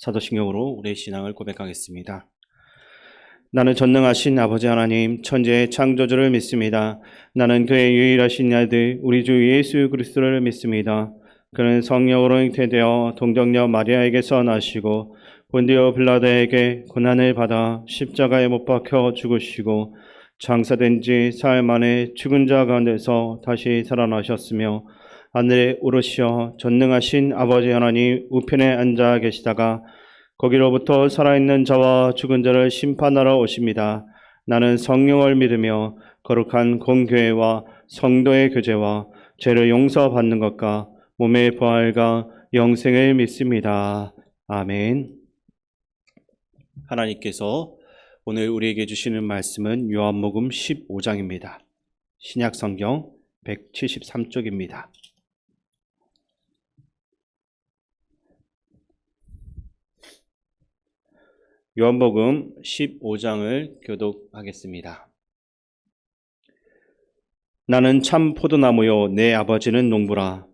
사도신경으로 우리의 신앙을 고백하겠습니다. 나는 전능하신 아버지 하나님 천지의 창조주를 믿습니다. 나는 그의 유일하신 아들 우리 주 예수 그리스도를 믿습니다. 그는 성령으로 잉태되어 동정녀 마리아에게서 나시고 본디오 빌라도에게 고난을 받아 십자가에 못 박혀 죽으시고 장사된 지 사흘 만에 죽은 자 가운데서 다시 살아나셨으며 하늘에 오르시어 전능하신 아버지 하나님 우편에 앉아 계시다가 거기로부터 살아있는 자와 죽은 자를 심판하러 오십니다. 나는 성령을 믿으며 거룩한 공교회와 성도의 교제와 죄를 용서받는 것과 몸의 부활과 영생을 믿습니다. 아멘. 하나님께서 오늘 우리에게 주시는 말씀은 요한복음 15장입니다. 신약성경 173쪽입니다. 요한복음 15장을 교독하겠습니다. 나는 참 포도나무요 내 아버지는 농부라.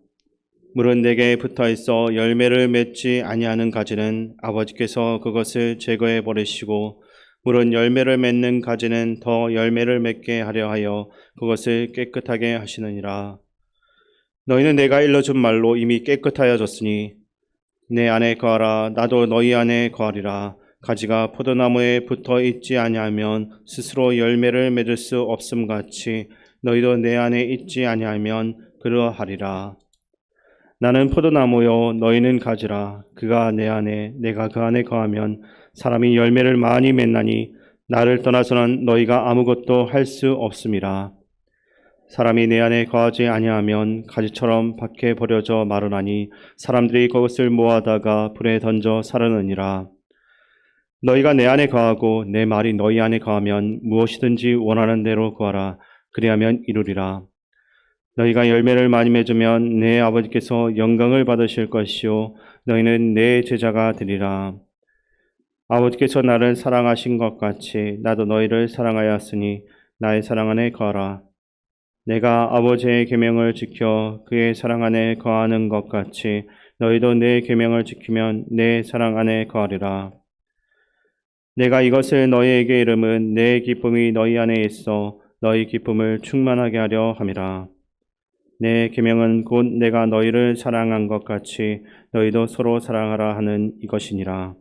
물은 내게 붙어있어 열매를 맺지 아니하는 가지는 아버지께서 그것을 제거해 버리시고 물은 열매를 맺는 가지는 더 열매를 맺게 하려 하여 그것을 깨끗하게 하시느니라. 너희는 내가 일러준 말로 이미 깨끗하여졌으니 내 안에 거하라. 나도 너희 안에 거하리라. 가지가 포도나무에 붙어 있지 아니하면 스스로 열매를 맺을 수 없음 같이 너희도 내 안에 있지 아니하면 그러하리라. 나는 포도나무요 너희는 가지라. 그가 내 안에 내가 그 안에 거하면 사람이 열매를 많이 맺나니 나를 떠나서는 너희가 아무것도 할 수 없음이라. 사람이 내 안에 거하지 아니하면 가지처럼 밖에 버려져 마르나니 사람들이 그것을 모아다가 불에 던져 사르느니라. 너희가 내 안에 거하고 내 말이 너희 안에 거하면 무엇이든지 원하는 대로 구하라. 그리하면 이루리라. 너희가 열매를 많이 맺으면 내 아버지께서 영광을 받으실 것이요 너희는 내 제자가 되리라. 아버지께서 나를 사랑하신 것 같이 나도 너희를 사랑하였으니 나의 사랑 안에 거하라. 내가 아버지의 계명을 지켜 그의 사랑 안에 거하는 것 같이 너희도 내 계명을 지키면 내 사랑 안에 거하리라. 내가 이것을 너희에게 이름은 내 기쁨이 너희 안에 있어 너희 기쁨을 충만하게 하려 함이라. 내 계명은 곧 내가 너희를 사랑한 것 같이 너희도 서로 사랑하라 하는 이것이니라.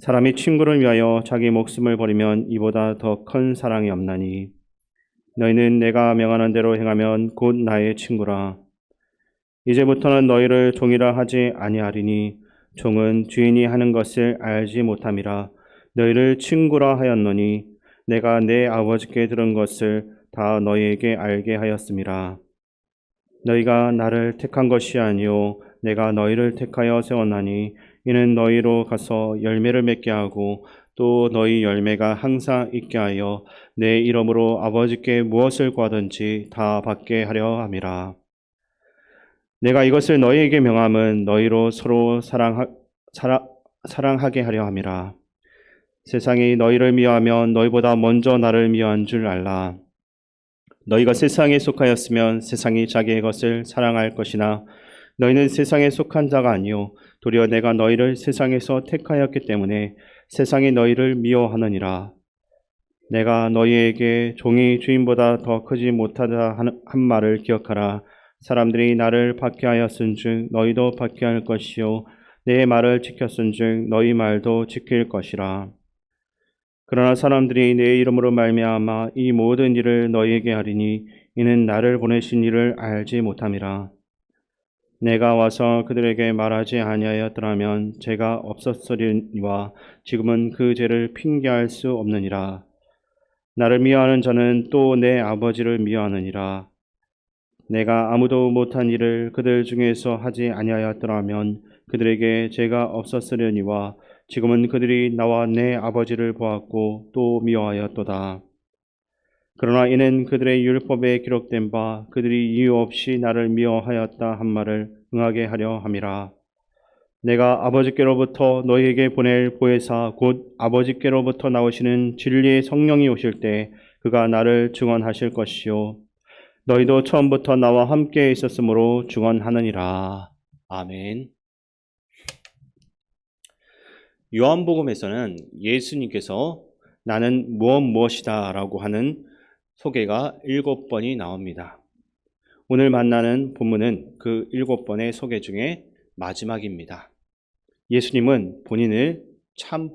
사람이 친구를 위하여 자기 목숨을 버리면 이보다 더 큰 사랑이 없나니 너희는 내가 명하는 대로 행하면 곧 나의 친구라. 이제부터는 너희를 종이라 하지 아니하리니 종은 주인이 하는 것을 알지 못함이라. 너희를 친구라 하였노니 내가 내 아버지께 들은 것을 다 너희에게 알게 하였음이라. 너희가 나를 택한 것이 아니요 내가 너희를 택하여 세웠나니 이는 너희로 가서 열매를 맺게 하고 또 너희 열매가 항상 있게 하여 내 이름으로 아버지께 무엇을 구하든지 다 받게 하려 함이라. 내가 이것을 너희에게 명함은 너희로 서로 사랑하게 하려 함이라. 세상이 너희를 미워하면 너희보다 먼저 나를 미워한 줄 알라. 너희가 세상에 속하였으면 세상이 자기의 것을 사랑할 것이나 너희는 세상에 속한 자가 아니요 도리어 내가 너희를 세상에서 택하였기 때문에 세상이 너희를 미워하느니라. 내가 너희에게 종이 주인보다 더 크지 못하다 한 말을 기억하라. 사람들이 나를 박해하였은즉 너희도 박해할 것이요 내 말을 지켰은즉 너희 말도 지킬 것이라. 그러나 사람들이 내 이름으로 말미암아 이 모든 일을 너희에게 하리니 이는 나를 보내신 이를 알지 못함이라. 내가 와서 그들에게 말하지 아니하였더라면 죄가 없었으리니와 지금은 그 죄를 핑계할 수 없느니라. 나를 미워하는 자는 또 내 아버지를 미워하느니라. 내가 아무도 못한 일을 그들 중에서 하지 아니하였더라면 그들에게 죄가 없었으려니와 지금은 그들이 나와 내 아버지를 보았고 또 미워하였도다. 그러나 이는 그들의 율법에 기록된 바 그들이 이유 없이 나를 미워하였다 한 말을 응하게 하려 함이라. 내가 아버지께로부터 너희에게 보낼 보혜사 곧 아버지께로부터 나오시는 진리의 성령이 오실 때 그가 나를 증언하실 것이요 너희도 처음부터 나와 함께 있었으므로 증언하느니라. 아멘. 요한복음에서는 예수님께서 나는 무엇이다 라고 하는 소개가 7번이 나옵니다. 오늘 만나는 본문은 그 7번의 소개 중에 마지막입니다. 예수님은 본인을 참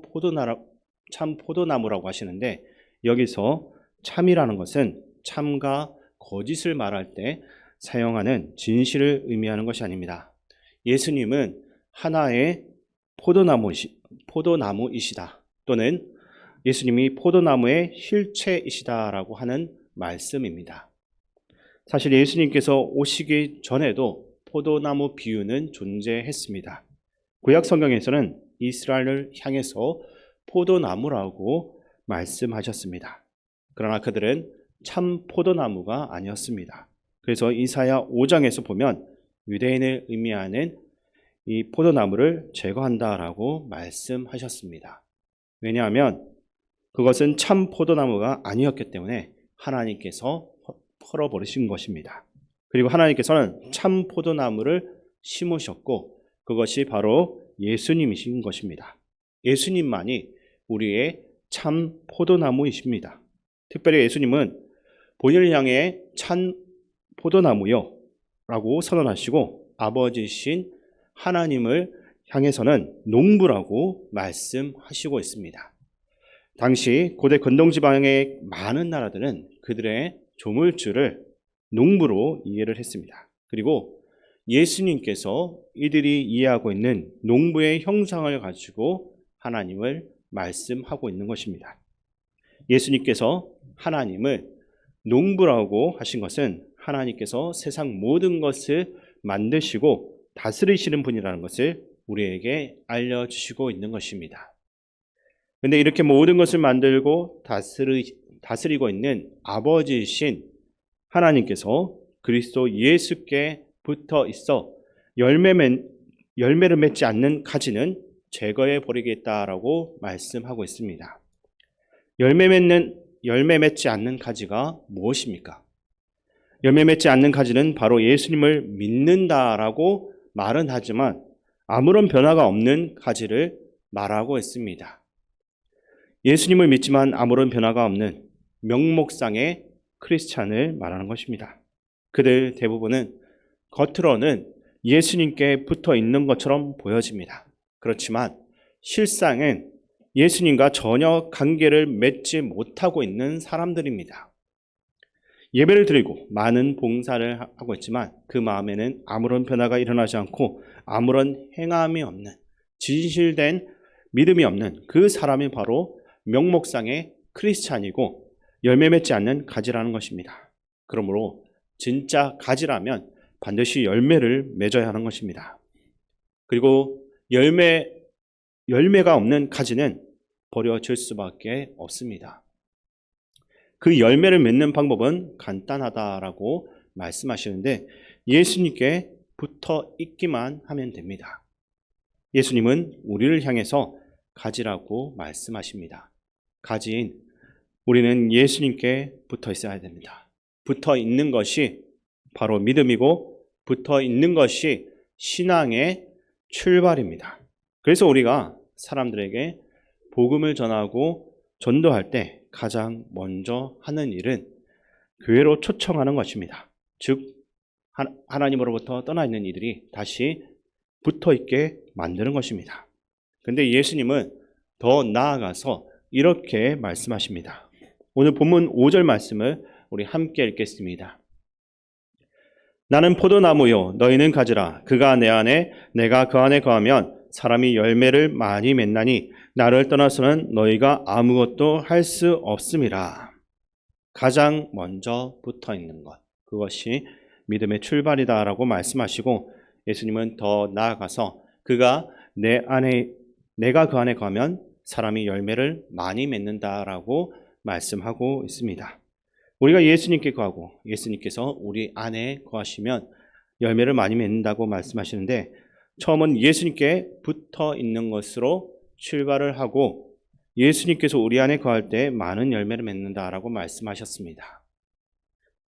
포도나무라고 하시는데, 여기서 참이라는 것은 참과 거짓을 말할 때 사용하는 진실을 의미하는 것이 아닙니다. 예수님은 하나의 포도나무이시다, 또는 예수님이 포도나무의 실체이시다라고 하는 말씀입니다. 사실 예수님께서 오시기 전에도 포도나무 비유는 존재했습니다. 구약 성경에서는 이스라엘을 향해서 포도나무라고 말씀하셨습니다. 그러나 그들은 참 포도나무가 아니었습니다. 그래서 이사야 5장에서 보면 유대인을 의미하는 이 포도나무를 제거한다라고 말씀하셨습니다. 왜냐하면 그것은 참 포도나무가 아니었기 때문에 하나님께서 헐어버리신 것입니다. 그리고 하나님께서는 참 포도나무를 심으셨고, 그것이 바로 예수님이신 것입니다. 예수님만이 우리의 참 포도나무이십니다. 특별히 예수님은 본인을 향해 참 포도나무요 라고 선언하시고, 아버지신 하나님을 향해서는 농부라고 말씀하시고 있습니다. 당시 고대 근동지방의 많은 나라들은 그들의 조물주를 농부로 이해를 했습니다. 그리고 예수님께서 이들이 이해하고 있는 농부의 형상을 가지고 하나님을 말씀하고 있는 것입니다. 예수님께서 하나님을 농부라고 하신 것은 하나님께서 세상 모든 것을 만드시고 다스리시는 분이라는 것을 우리에게 알려주시고 있는 것입니다. 그런데 이렇게 모든 것을 만들고 다스리고 있는 아버지이신 하나님께서 그리스도 예수께 붙어 있어 열매를 맺지 않는 가지는 제거해 버리겠다라고 말씀하고 있습니다. 열매 맺지 않는 가지가 무엇입니까? 열매 맺지 않는 가지는 바로 예수님을 믿는다라고 말은 하지만 아무런 변화가 없는 가지를 말하고 있습니다. 예수님을 믿지만 아무런 변화가 없는 명목상의 크리스찬을 말하는 것입니다. 그들 대부분은 겉으로는 예수님께 붙어 있는 것처럼 보여집니다. 그렇지만 실상은 예수님과 전혀 관계를 맺지 못하고 있는 사람들입니다. 예배를 드리고 많은 봉사를 하고 있지만 그 마음에는 아무런 변화가 일어나지 않고 아무런 행함이 없는, 진실된 믿음이 없는 그 사람이 바로 명목상의 크리스찬이고 열매 맺지 않는 가지라는 것입니다. 그러므로 진짜 가지라면 반드시 열매를 맺어야 하는 것입니다. 그리고 열매가 없는 가지는 버려질 수밖에 없습니다. 그 열매를 맺는 방법은 간단하다라고 말씀하시는데, 예수님께 붙어 있기만 하면 됩니다. 예수님은 우리를 향해서 가지라고 말씀하십니다. 가지인 우리는 예수님께 붙어 있어야 됩니다. 붙어 있는 것이 바로 믿음이고 붙어 있는 것이 신앙의 출발입니다. 그래서 우리가 사람들에게 복음을 전하고 전도할 때 가장 먼저 하는 일은 교회로 초청하는 것입니다. 즉 하나님으로부터 떠나 있는 이들이 다시 붙어 있게 만드는 것입니다. 그런데 예수님은 더 나아가서 이렇게 말씀하십니다. 오늘 본문 5절 말씀을 우리 함께 읽겠습니다. 나는 포도나무요 너희는 가지라. 그가 내 안에 내가 그 안에 거하면 사람이 열매를 많이 맺나니 나를 떠나서는 너희가 아무것도 할 수 없음이라. 가장 먼저 붙어 있는 것, 그것이 믿음의 출발이다라고 말씀하시고, 예수님은 더 나아가서 내가 그 안에 거하면 사람이 열매를 많이 맺는다라고 말씀하고 있습니다. 우리가 예수님께 거하고 예수님께서 우리 안에 거하시면 열매를 많이 맺는다고 말씀하시는데, 처음은 예수님께 붙어 있는 것으로 출발을 하고 예수님께서 우리 안에 거할 때 많은 열매를 맺는다라고 말씀하셨습니다.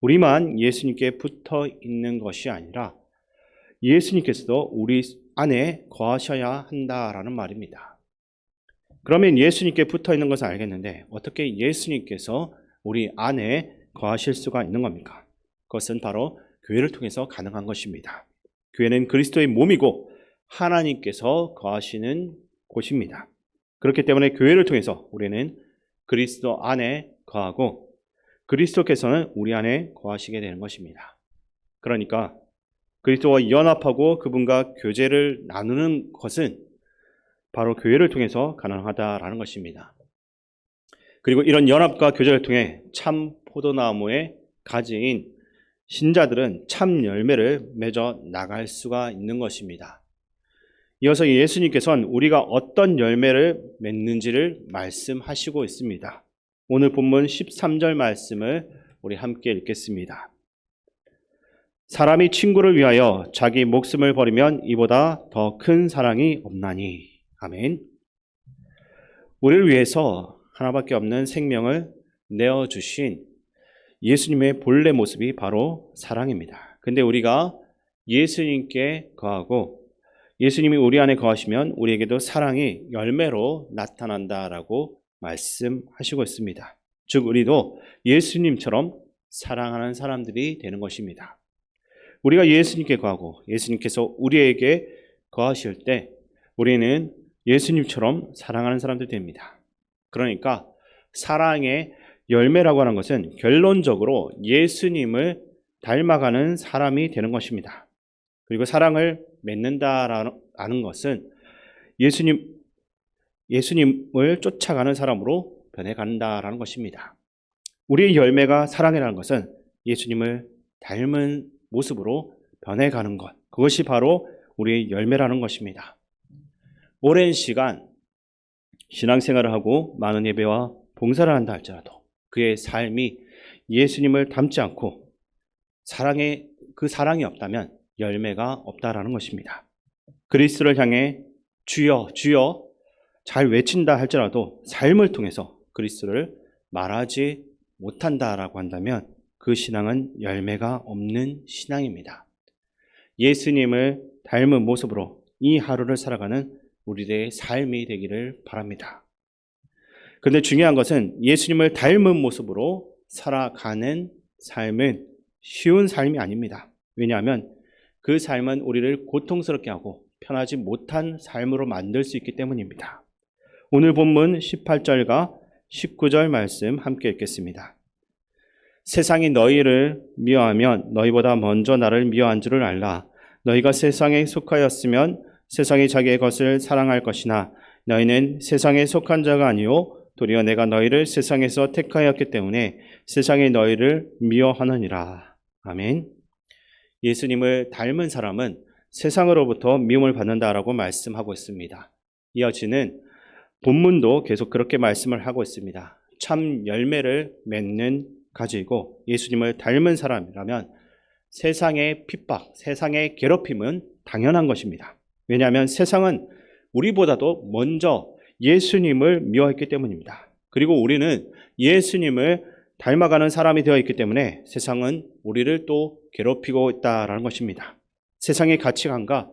우리만 예수님께 붙어 있는 것이 아니라 예수님께서도 우리 안에 거하셔야 한다라는 말입니다. 그러면 예수님께 붙어 있는 것을 알겠는데 어떻게 예수님께서 우리 안에 거하실 수가 있는 겁니까? 그것은 바로 교회를 통해서 가능한 것입니다. 교회는 그리스도의 몸이고 하나님께서 거하시는 곳입니다. 그렇기 때문에 교회를 통해서 우리는 그리스도 안에 거하고 그리스도께서는 우리 안에 거하시게 되는 것입니다. 그러니까 그리스도와 연합하고 그분과 교제를 나누는 것은 바로 교회를 통해서 가능하다라는 것입니다. 그리고 이런 연합과 교제를 통해 참 포도나무의 가지인 신자들은 참 열매를 맺어 나갈 수가 있는 것입니다. 이어서 예수님께서는 우리가 어떤 열매를 맺는지를 말씀하시고 있습니다. 오늘 본문 13절 말씀을 우리 함께 읽겠습니다. 사람이 친구를 위하여 자기 목숨을 버리면 이보다 더 큰 사랑이 없나니. 아멘. 우리를 위해서 하나밖에 없는 생명을 내어주신 예수님의 본래 모습이 바로 사랑입니다. 근데 우리가 예수님께 거하고 예수님이 우리 안에 거하시면 우리에게도 사랑이 열매로 나타난다라고 말씀하시고 있습니다. 즉 우리도 예수님처럼 사랑하는 사람들이 되는 것입니다. 우리가 예수님께 거하고 예수님께서 우리에게 거하실 때 우리는 예수님처럼 사랑하는 사람들이 됩니다. 그러니까 사랑의 열매라고 하는 것은 결론적으로 예수님을 닮아가는 사람이 되는 것입니다. 그리고 사랑을 맺는다라는 것은 예수님을 쫓아가는 사람으로 변해간다라는 것입니다. 우리의 열매가 사랑이라는 것은 예수님을 닮은 모습으로 변해가는 것, 그것이 바로 우리의 열매라는 것입니다. 오랜 시간 신앙생활을 하고 많은 예배와 봉사를 한다 할지라도 그의 삶이 예수님을 닮지 않고 그 사랑이 없다면 열매가 없다라는 것입니다. 그리스도를 향해 주여 주여 잘 외친다 할지라도 삶을 통해서 그리스도를 말하지 못한다라고 한다면 그 신앙은 열매가 없는 신앙입니다. 예수님을 닮은 모습으로 이 하루를 살아가는 우리들의 삶이 되기를 바랍니다. 그런데 중요한 것은 예수님을 닮은 모습으로 살아가는 삶은 쉬운 삶이 아닙니다. 왜냐하면 그 삶은 우리를 고통스럽게 하고 편하지 못한 삶으로 만들 수 있기 때문입니다. 오늘 본문 18절과 19절 말씀 함께 읽겠습니다. 세상이 너희를 미워하면 너희보다 먼저 나를 미워한 줄을 알라. 너희가 세상에 속하였으면 세상이 자기의 것을 사랑할 것이나 너희는 세상에 속한 자가 아니요 도리어 내가 너희를 세상에서 택하였기 때문에 세상이 너희를 미워하느니라. 아멘. 예수님을 닮은 사람은 세상으로부터 미움을 받는다라고 말씀하고 있습니다. 이어지는 본문도 계속 그렇게 말씀을 하고 있습니다. 참 열매를 맺는 가지고 예수님을 닮은 사람이라면 세상의 핍박, 세상의 괴롭힘은 당연한 것입니다. 왜냐하면 세상은 우리보다도 먼저 예수님을 미워했기 때문입니다. 그리고 우리는 예수님을 닮아가는 사람이 되어 있기 때문에 세상은 우리를 또 괴롭히고 있다는 것입니다. 세상의 가치관과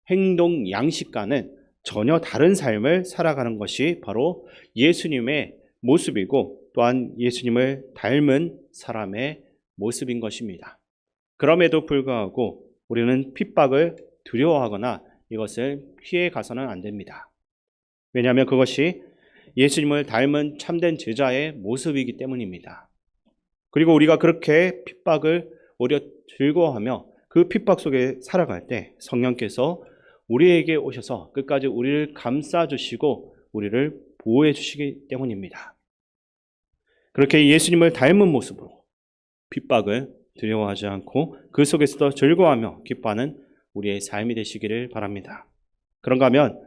행동 양식과는 전혀 다른 삶을 살아가는 것이 바로 예수님의 모습이고 또한 예수님을 닮은 사람의 모습인 것입니다. 그럼에도 불구하고 우리는 핍박을 두려워하거나 이것을 피해 가서는 안 됩니다. 왜냐하면 그것이 예수님을 닮은 참된 제자의 모습이기 때문입니다. 그리고 우리가 그렇게 핍박을 오히려 즐거워하며 그 핍박 속에 살아갈 때 성령께서 우리에게 오셔서 끝까지 우리를 감싸주시고 우리를 보호해 주시기 때문입니다. 그렇게 예수님을 닮은 모습으로 핍박을 두려워하지 않고 그 속에서도 즐거워하며 기뻐하는 우리의 삶이 되시기를 바랍니다. 그런가 하면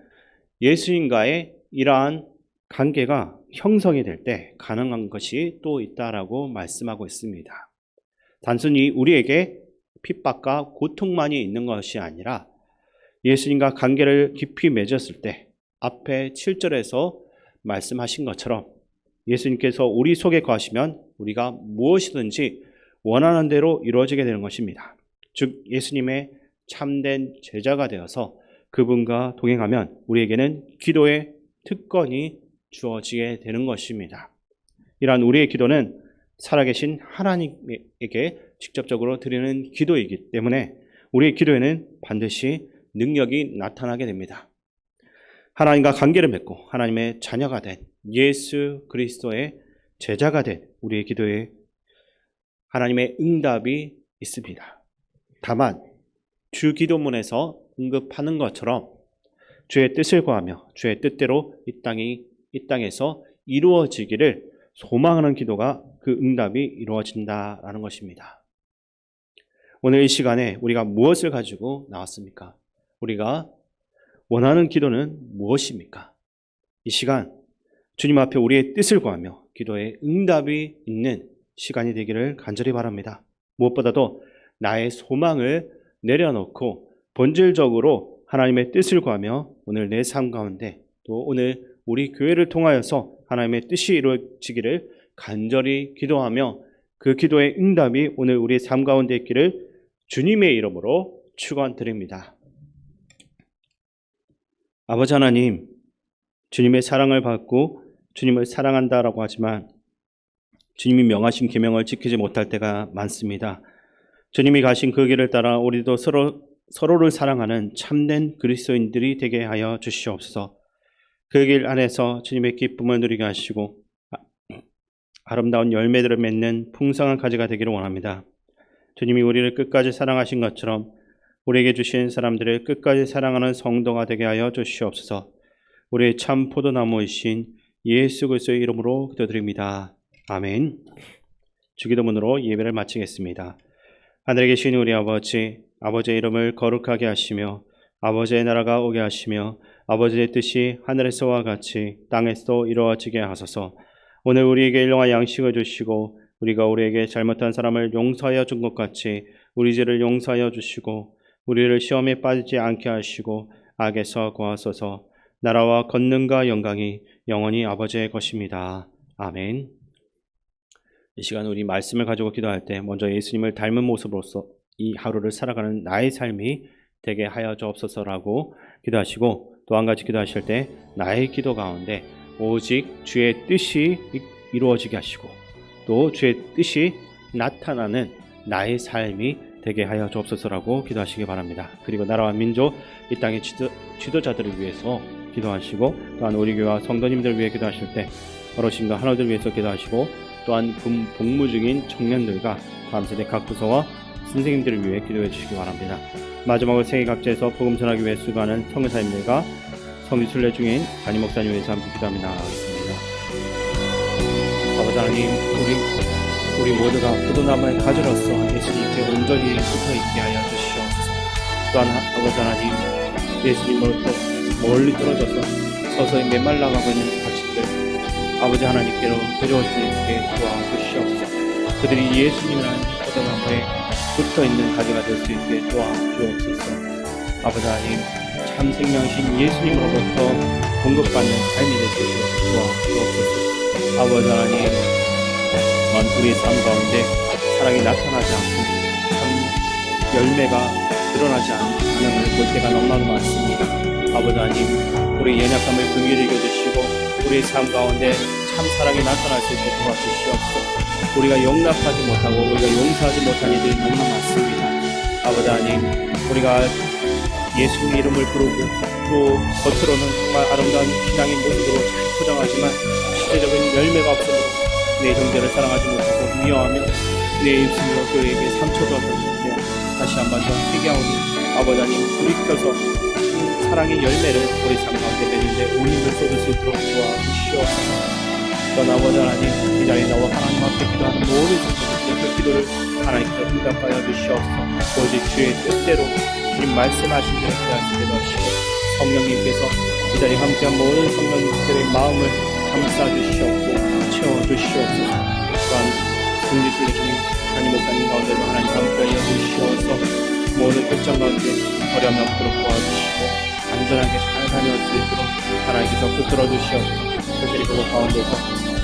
예수님과의 이러한 관계가 형성이 될 때 가능한 것이 또 있다라고 말씀하고 있습니다. 단순히 우리에게 핍박과 고통만이 있는 것이 아니라 예수님과 관계를 깊이 맺었을 때 앞에 7절에서 말씀하신 것처럼 예수님께서 우리 속에 거하시면 우리가 무엇이든지 원하는 대로 이루어지게 되는 것입니다. 즉 예수님의 참된 제자가 되어서 그분과 동행하면 우리에게는 기도의 특권이 주어지게 되는 것입니다. 이러한 우리의 기도는 살아계신 하나님에게 직접적으로 드리는 기도이기 때문에 우리의 기도에는 반드시 능력이 나타나게 됩니다. 하나님과 관계를 맺고 하나님의 자녀가 된 예수 그리스도의 제자가 된 우리의 기도에 하나님의 응답이 있습니다. 다만 주 기도문에서 언급하는 것처럼 주의 뜻을 구하며 주의 뜻대로 이 땅에서 이루어지기를 소망하는 기도가 그 응답이 이루어진다라는 것입니다. 오늘 이 시간에 우리가 무엇을 가지고 나왔습니까? 우리가 원하는 기도는 무엇입니까? 이 시간 주님 앞에 우리의 뜻을 구하며 기도에 응답이 있는 시간이 되기를 간절히 바랍니다. 무엇보다도 나의 소망을 내려놓고 본질적으로 하나님의 뜻을 구하며 오늘 내 삶 가운데 또 오늘 우리 교회를 통하여서 하나님의 뜻이 이루어지기를 간절히 기도하며 그 기도의 응답이 오늘 우리 삶 가운데 있기를 주님의 이름으로 축원드립니다. 아버지 하나님, 주님의 사랑을 받고 주님을 사랑한다라고 하지만 주님이 명하신 계명을 지키지 못할 때가 많습니다. 주님이 가신 그 길을 따라 우리도 서로를 사랑하는 참된 그리스도인들이 되게 하여 주시옵소서. 그 길 안에서 주님의 기쁨을 누리게 하시고 아름다운 열매들을 맺는 풍성한 가지가 되기를 원합니다. 주님이 우리를 끝까지 사랑하신 것처럼 우리에게 주신 사람들을 끝까지 사랑하는 성도가 되게 하여 주시옵소서. 우리의 참 포도나무이신 예수 그리스도의 이름으로 기도드립니다. 아멘. 주기도문으로 예배를 마치겠습니다. 하늘에 계신 우리 아버지, 아버지의 이름을 거룩하게 하시며 아버지의 나라가 오게 하시며 아버지의 뜻이 하늘에서와 같이 땅에서도 이루어지게 하소서. 오늘 우리에게 일용할 양식을 주시고 우리가 우리에게 잘못한 사람을 용서하여 준 것 같이 우리 죄를 용서하여 주시고 우리를 시험에 빠지지 않게 하시고 악에서 구하소서. 나라와 권능과 영광이 영원히 아버지의 것입니다. 아멘. 이 시간 우리 말씀을 가지고 기도할 때 먼저 예수님을 닮은 모습으로서 이 하루를 살아가는 나의 삶이 되게 하여 주옵소서라고 기도하시고 또 한 가지 기도하실 때 나의 기도 가운데 오직 주의 뜻이 이루어지게 하시고 또 주의 뜻이 나타나는 나의 삶이 되게 하여 주옵소서라고 기도하시기 바랍니다. 그리고 나라와 민족, 이 땅의 지도자들을 위해서 기도하시고 또한 우리 교회와 성도님들 위해 기도하실 때 어르신과 하나님들 위해서 기도하시고 또한 복무 중인 청년들과 다음 세대 각 부서와 선생님들을 위해 기도해 주시기 바랍니다. 마지막으로 세계 각지에서 복음 전하기 위해 수고하는 성교사님들과 성지순례 중인 담임 목사님 위해서 함께 기도하며 나아가겠습니다. 아버지 하나님, 우리 모두가 포도나무의 가지로서 예수님께 온전히 붙어있게 하여 주시옵소서. 또한 아버지 하나님, 예수님으로부터 멀리 떨어져서 서서히 메말라가고 있는 자식들 아버지 하나님께로 데려올 수 있게 도와주시옵소서. 그들이 예수님이라는 포도나무에 붙어있는 가지가 될 수 있게 도와주옵소서. 아버지 하나님, 참 생명이신 예수님으로부터 공급받는 삶이 될 수 있게 도와주옵소서. 아버지 하나님, 우리의 삶 가운데 사랑이 나타나지 않고 참 열매가 드러나지 않음을 볼 때가 너무나도 많습니다. 아버지 하나님, 우리의 연약함을 긍휼히 여겨주시고 우리의 삶 가운데 참 사랑이 나타날 수 있게 도와주시옵소서. 우리가 용납하지 못하고 우리가 용서하지 못한 이들이 너무나 많습니다. 아버지 하나님, 우리가 예수님 이름을 부르고 또 겉으로는 정말 아름다운 신앙의 모습으로 잘 포장하지만 실제적인 열매가 없으므로 내 형제를 사랑하지 못하고 미워하며 내 입술로 그에게 상처도 얻었으며 다시 한번 더 회개하오니 아버지 하나님, 돌이켜서 사랑의 열매를 우리 삶 가운데 맺는데 올림을 쏟을 수 있도록 도와주시옵소서. 또한 아버지 하나님, 이 자리에 나와 하나님 앞에 기도하는 모든 성도들의 그 기도를 하나님께서 응답하여 주시옵소서. 오직 주의 뜻대로 주님 말씀하신 대로 기도할 수 있도록 하시고 성령님께서 이 자리에 함께한 모든 성령님들의 마음을 감싸주시옵고 채워주시옵소서. 또한 승리순례 중인 하나님 목사님 가운데도 하나님 함께하여 주시옵소서. 모든 결정 가운데 어려움이 없도록 도와주시고 안전하게 잘 다녀올 수 있도록 하나님께서 붙들어 주시옵소서. 특별히 그곳 가운데서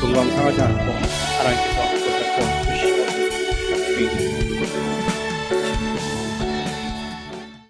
건강 상하지 않고 하나님께서 붙잡고 주시옵소서.